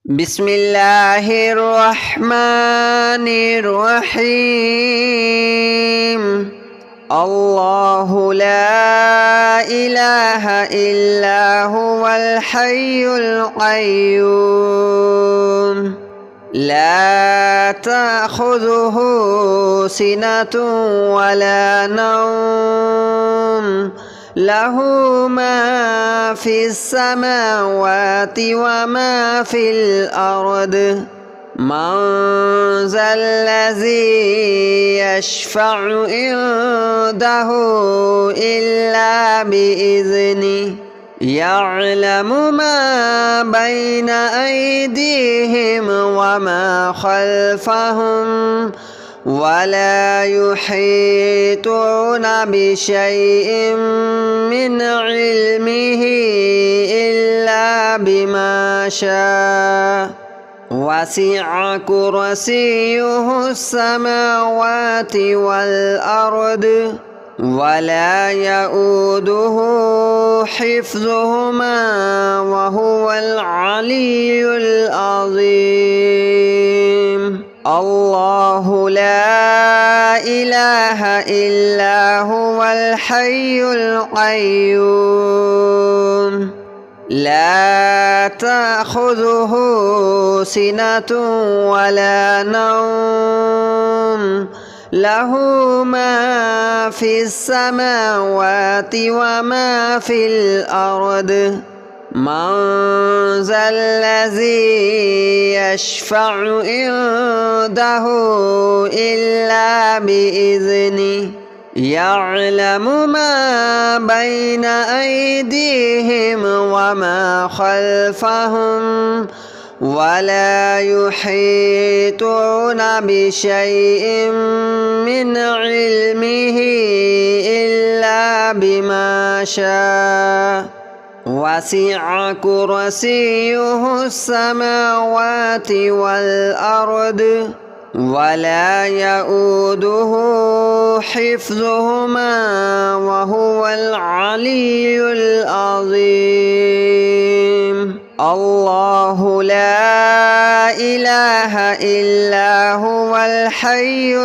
بسم الله الرحمن الرحيم. الله لا إله إلا هو الحي القيوم لا تأخذه سنة ولا نوم له ما في السماوات وما في الأرض من ذا الذي يشفع عنده إلا بإذنه يعلم ما بين أيديهم وما خلفهم ولا يحيطون بشيء من علمه إلا بما شاء وسع كرسيه السماوات والأرض ولا يؤوده حفظهما وهو العلي العظيم. الله لا إله إلا هو الحي القيوم لا تأخذه سنة ولا نوم له ما في السماوات وما في الأرض من ذا الذي يشفع عنده إلا بإذنه يعلم ما بين أيديهم وما خلفهم ولا يحيطون بشيء من علمه إلا بما شاء وسع كرسيه السماوات والأرض ولا يؤوده حفظهما وهو العلي العظيم. الله لا إله إلا هو الحي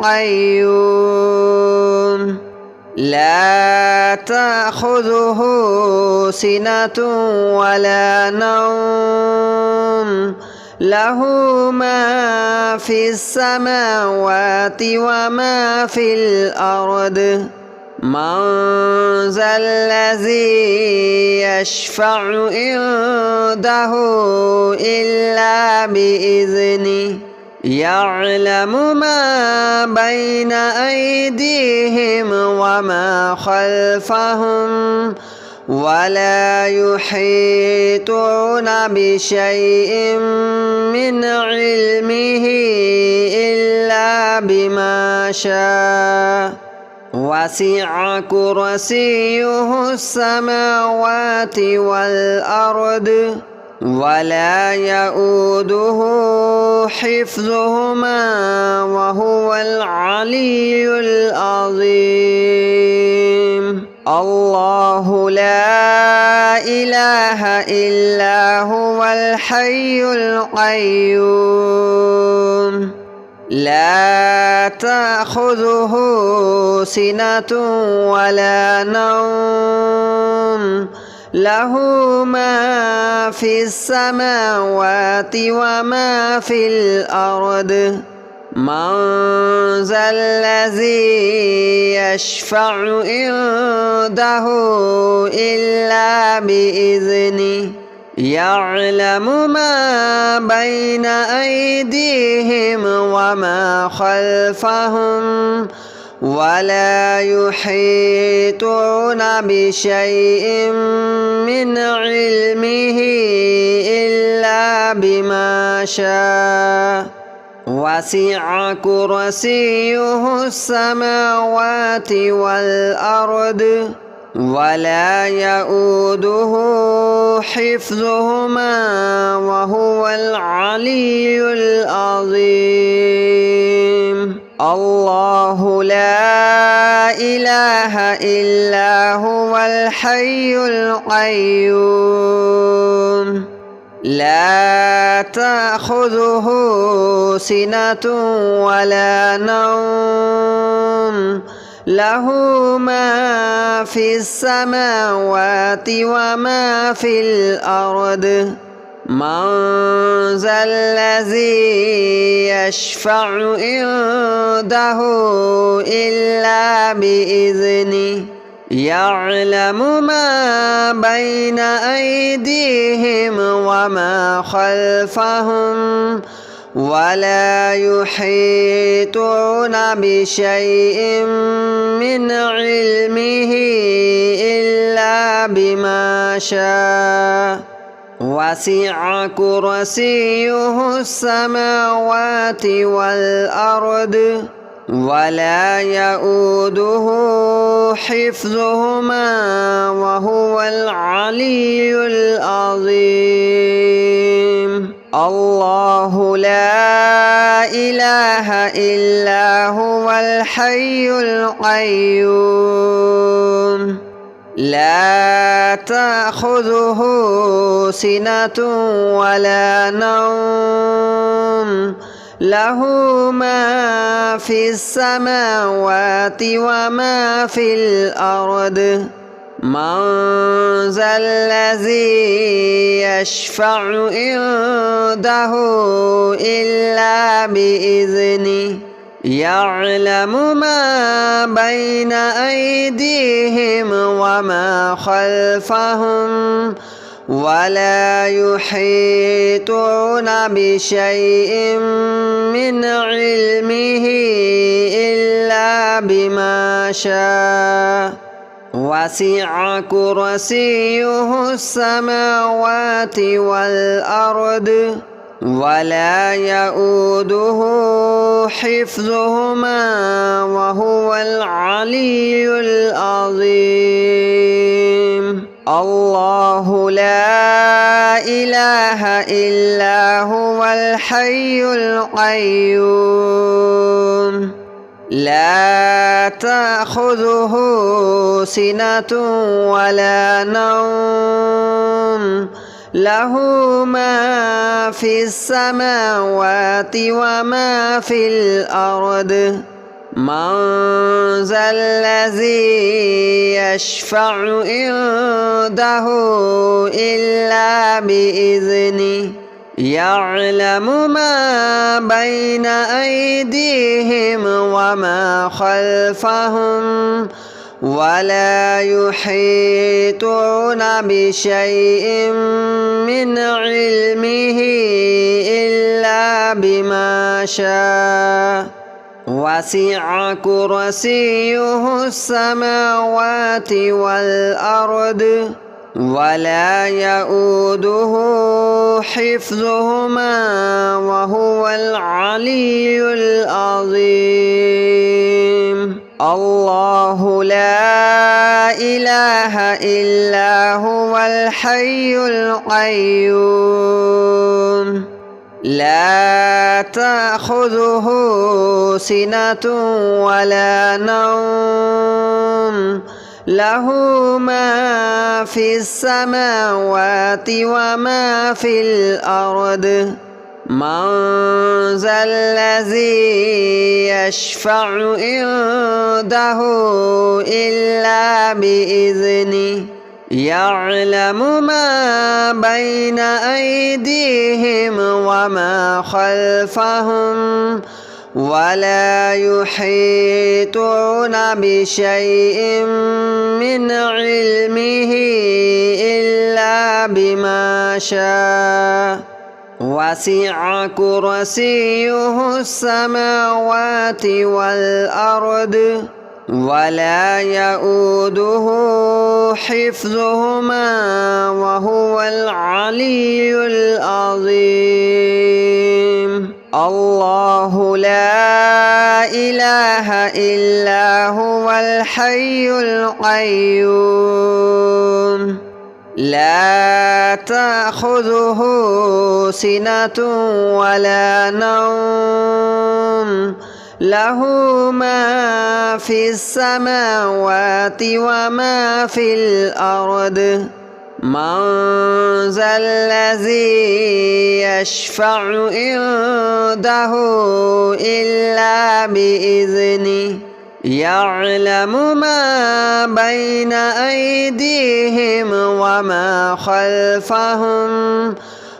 القيوم لا تأخذه سنة ولا نوم له ما في السماوات وما في الأرض من ذا الذي يشفع عنده إلا بإذنه يعلم ما بين أيديهم وما خلفهم ولا يحيطون بشيء من علمه إلا بما شاء وسع كرسيه السماوات والأرض ولا يؤوده حفظهما وهو العلي العظيم. الله لا إله إلا هو الحي القيوم لا تأخذه سنة ولا نوم له ما في السماوات وما في الأرض من ذا الذي يشفع عنده إلا بإذنه يعلم ما بين أيديهم وما خلفهم ولا يحيطون بشيء من علمه إلا بما شاء وسع كرسيه السماوات والأرض ولا يؤوده حفظهما وهو العلي العظيم. الله لا إله إلا هو الحي القيوم لا تأخذه سنة ولا نوم له ما في السماوات وما في الأرض من ذا الذي يشفع عنده إلا بإذنه يعلم ما بين أيديهم وما خلفهم ولا يحيطون بشيء من علمه إلا بما شاء وسع كرسيه السماوات والأرض ولا يؤوده حفظهما وهو العلي العظيم الله لا إله إلا هو الحي القيوم لا تأخذه سنة ولا نوم له ما في السماوات وما في الأرض من ذا الذي يشفع عنده إلا بإذنه يعلم ما بين أيديهم وما خلفهم ولا يحيطون بشيء من علمه إلا بما شاء وسع كرسيه السماوات والأرض ولا يؤوده حفظهما وهو العلي العظيم الله لا إله إلا هو الحي القيوم لا تأخذه سنة ولا نوم له ما في السماوات وما في الأرض من ذا الذي يشفع عنده إلا بإذنه يعلم ما بين أيديهم وما خلفهم ولا يحيطون بشيء من علمه إلا بما شاء وسع كرسيه السماوات والأرض ولا يؤوده حفظهما وهو العلي العظيم الله لا إله إلا هو الحي القيوم لا تأخذه سنة ولا نوم له ما في السماوات وما في الأرض من ذا الذي يشفع عنده إلا بإذنه يعلم ما بين أيديهم وما خلفهم ولا يحيطون بشيء من علمه إلا بما شاء وسع كرسيه السماوات والأرض ولا يؤوده حفظهما وهو العلي العظيم الله لا إله إلا هو الحي القيوم لا تأخذه سنة ولا نوم له ما في السماوات وما في الأرض من ذا الذي يشفع عنده إلا بإذنه يعلم ما بين أيديهم وما خلفهم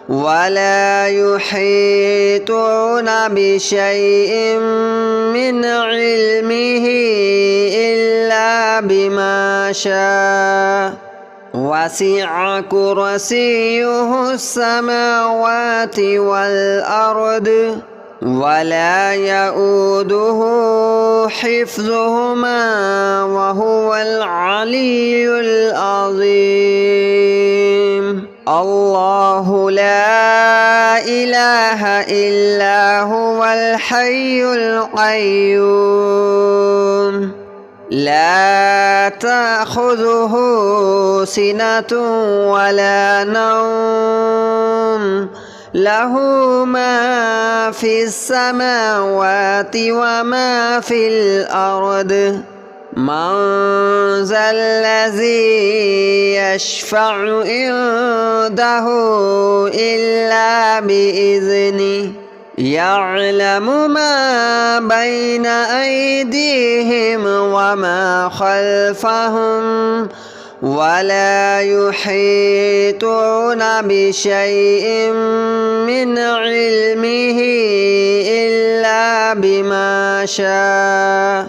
ولا يحيطون بشيء من علمه إلا بما شاء وسع كرسيه السماوات والأرض ولا يؤوده حفظهما وهو العلي العظيم. الله لا إله إلا هو الحي القيوم لا تأخذه سنة ولا نوم له ما في السماوات وما في الأرض من ذا الذي يشفع عنده إلا بإذنه يعلم ما بين أيديهم وما خلفهم ولا يحيطون بشيء من علمه إلا بما شاء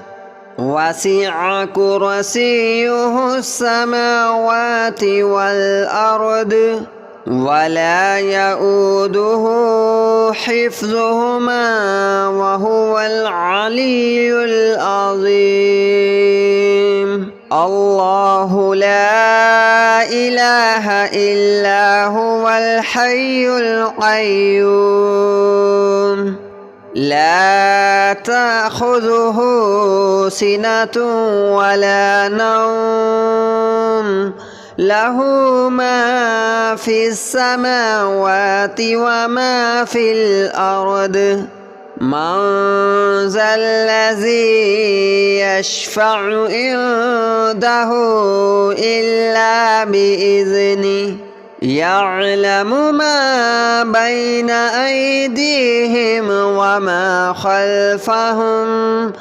وسع كرسيه السماوات والأرض ولا يؤوده حفظهما وهو العلي العظيم. الله لا إله إلا هو الحي القيوم لا تأخذه سنة ولا نوم له ما في السماوات وما في الأرض من ذا الذي يشفع عنده إلا بإذنه يعلم ما بين أيديهم وما خلفهم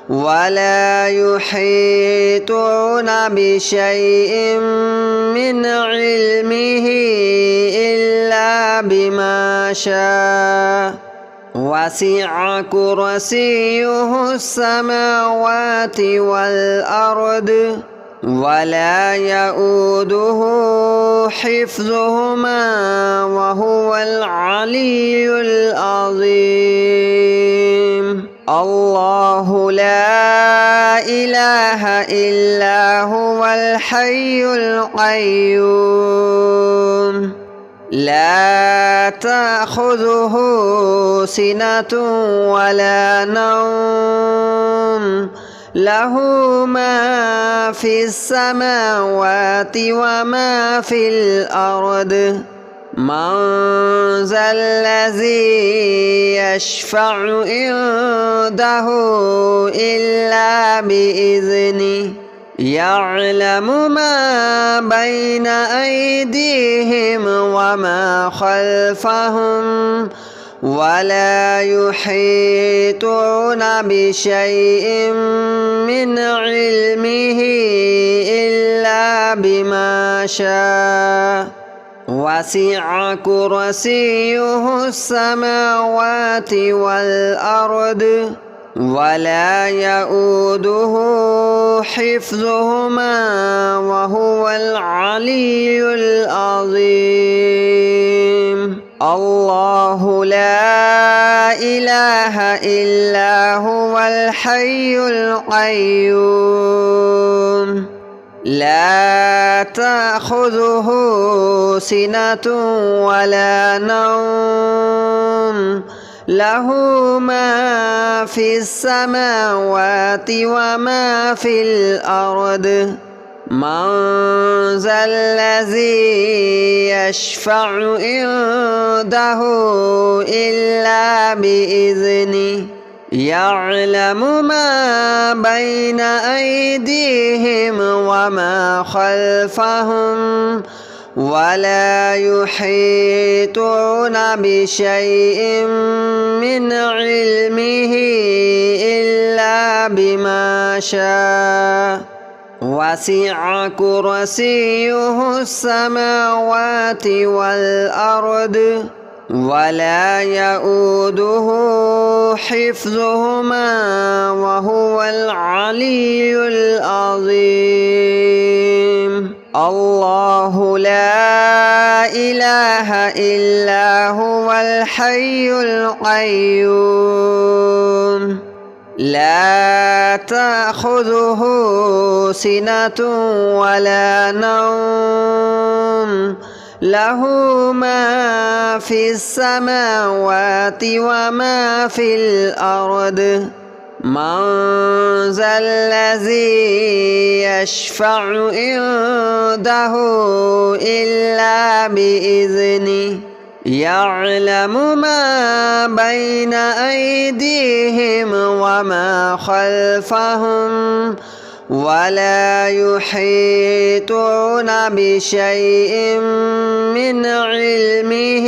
ولا يحيطون بشيء من علمه إلا بما شاء وسع كرسيه السماوات والأرض ولا يؤوده حفظهما وهو العلي العظيم. الله لا إله إلا هو الحي القيوم لا تأخذه سنة ولا نوم له ما في السماوات وما في الأرض من ذا الذي يشفع عنده إلا بإذنه يعلم ما بين أيديهم وما خلفهم ولا يحيطون بشيء من علمه إلا بما شاء وسع كرسيه السماوات والأرض ولا يؤوده حفظهما وهو العلي العظيم. الله لا إله إلا هو الحي القيوم لا تأخذه سنة ولا نوم له ما في السماوات وما في الأرض من ذا الذي يشفع عنده إلا بإذنه يعلم ما بين أيديهم وما خلفهم ولا يحيطون بشيء من علمه إلا بما شاء وسع كرسيه السماوات والأرض ولا يؤوده حفظهما وهو العلي العظيم الله لا إله إلا هو الحي القيوم لا تأخذه سنة ولا نوم له ما في السماوات وما في الأرض من ذا الذي يشفع عنده إلا بإذنه يعلم ما بين أيديهم وما خلفهم ولا يحيطون بشيء من علمه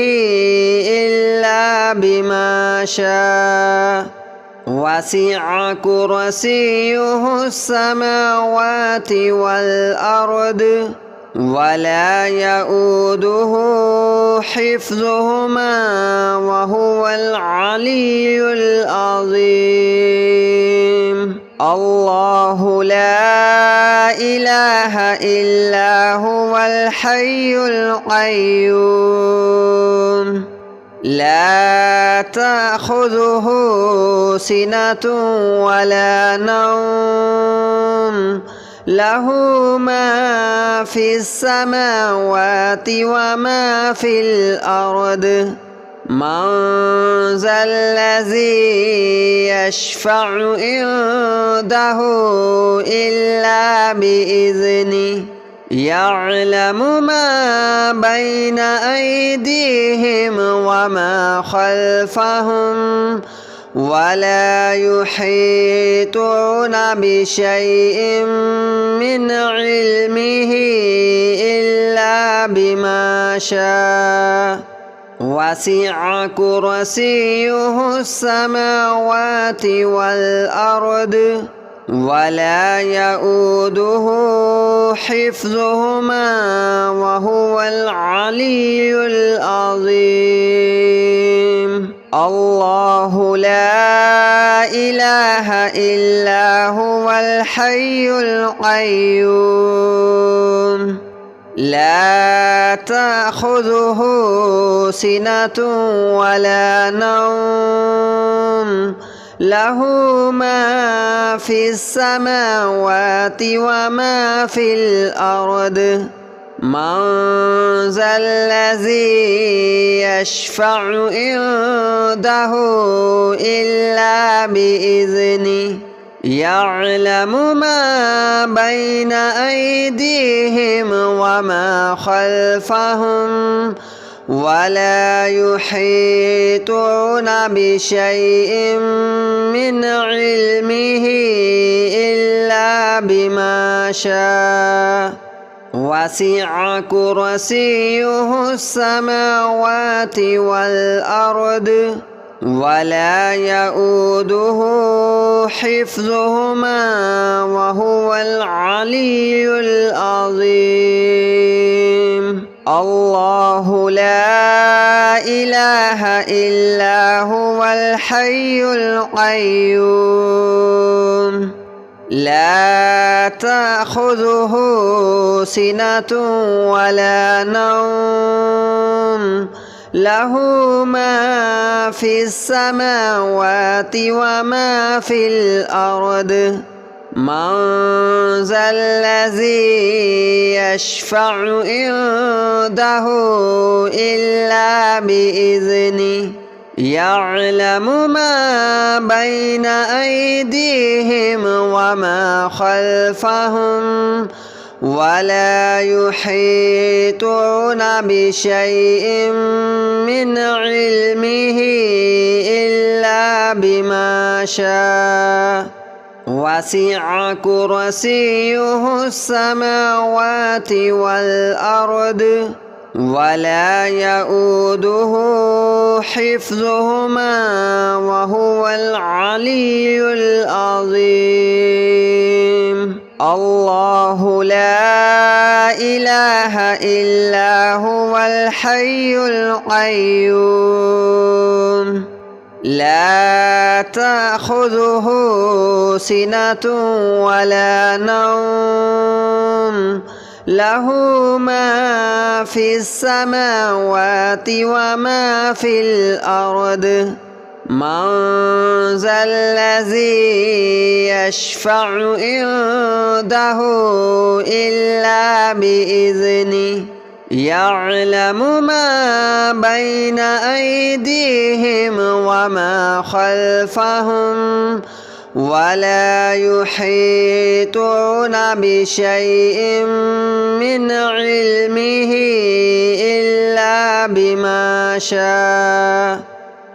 إلا بما شاء وسع كرسيه السماوات والأرض ولا يؤوده حفظهما وهو العلي العظيم الله لا إله إلا هو الحي القيوم لا تأخذه سنة ولا نوم له ما في السماوات وما في الأرض من ذا الذي يشفع عنده إلا بإذنه يعلم ما بين أيديهم وما خلفهم ولا يحيطون بشيء من علمه إلا بما شاء وسع كرسيه السماوات والأرض ولا يؤوده حفظهما وهو العلي العظيم الله لا إله إلا هو الحي القيوم لا تأخذه سنة ولا نوم له ما في السماوات وما في الأرض من ذا الذي يشفع عنده إلا بإذنه يعلم ما بين أيديهم وما خلفهم ولا يحيطون بشيء من علمه إلا بما شاء وسع كرسيه السماوات والأرض ولا يؤوده حفظهما وهو العلي العظيم الله لا إله إلا هو الحي القيوم لا تأخذه سنة ولا نوم له ما في السماوات وما في الأرض من ذا الذي يشفع عنده إلا بإذنه يعلم ما بين أيديهم وما خلفهم ولا يحيطون بشيء من علمه إلا بما شاء وسع كرسيه السماوات والأرض ولا يؤوده حفظهما وهو العلي العظيم الله لا إله إلا هو الحي القيوم لا تأخذه سنة ولا نوم له ما في السماوات وما في الأرض من ذا الذي يشفع عنده إلا بإذنه يعلم ما بين أيديهم وما خلفهم ولا يحيطون بشيء من علمه إلا بما شاء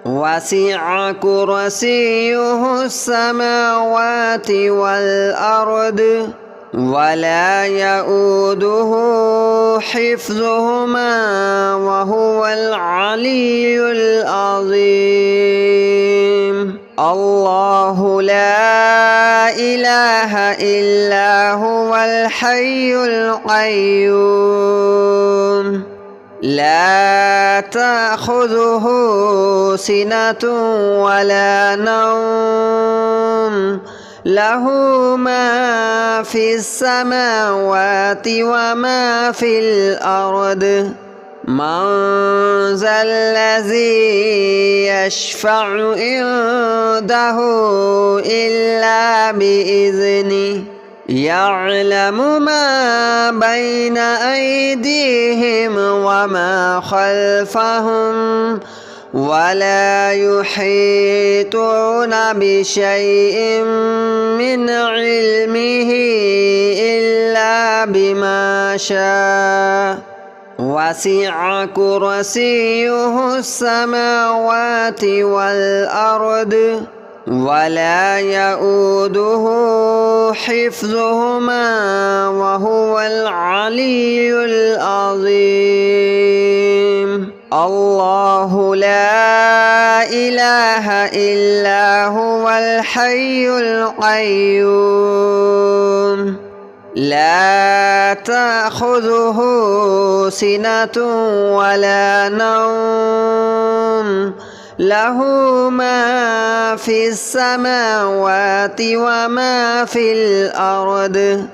وسع كرسيه السماوات والأرض ولا يؤوده حفظهما وهو العلي العظيم الله لا إله إلا هو الحي القيوم لا تأخذه سنة ولا نوم له ما في السماوات وما في الأرض من ذا الذي يشفع عنده إلا بإذنه يعلم ما بين أيديهم وما خلفهم ولا يحيطون بشيء من علمه إلا بما شاء وسع كرسيه السماوات والأرض ولا يؤوده حفظهما وهو العلي العظيم الله لا إله إلا هو الحي القيوم لا تأخذه سنة ولا نوم له ما في السماوات وما في الأرض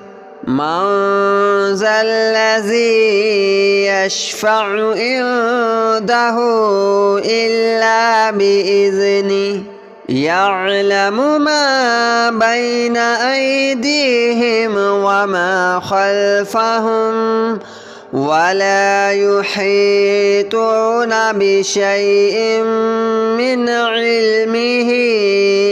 من ذا الذي يشفع عنده إلا بإذنه يعلم ما بين أيديهم وما خلفهم ولا يحيطون بشيء من علمه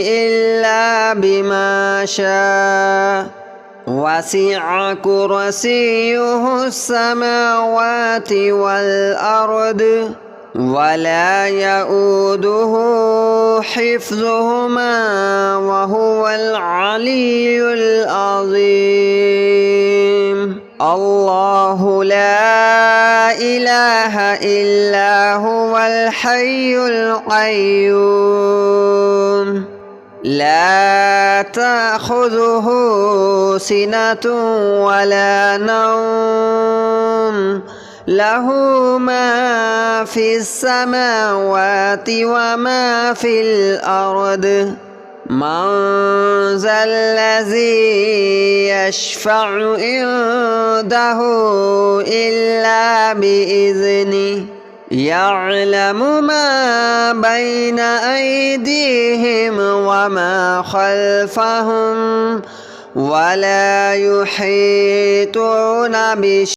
إلا بما شاء وسع كرسيه السماوات والأرض ولا يؤوده حفظهما وهو العلي العظيم الله لا إله إلا هو الحي القيوم لا تأخذه سنة ولا نوم له ما في السماوات وما في الأرض من ذا الذي يشفع عنده إلا بإذنه يعلم ما بين أيديهم وما خلفهم ولا يحيطون بشيء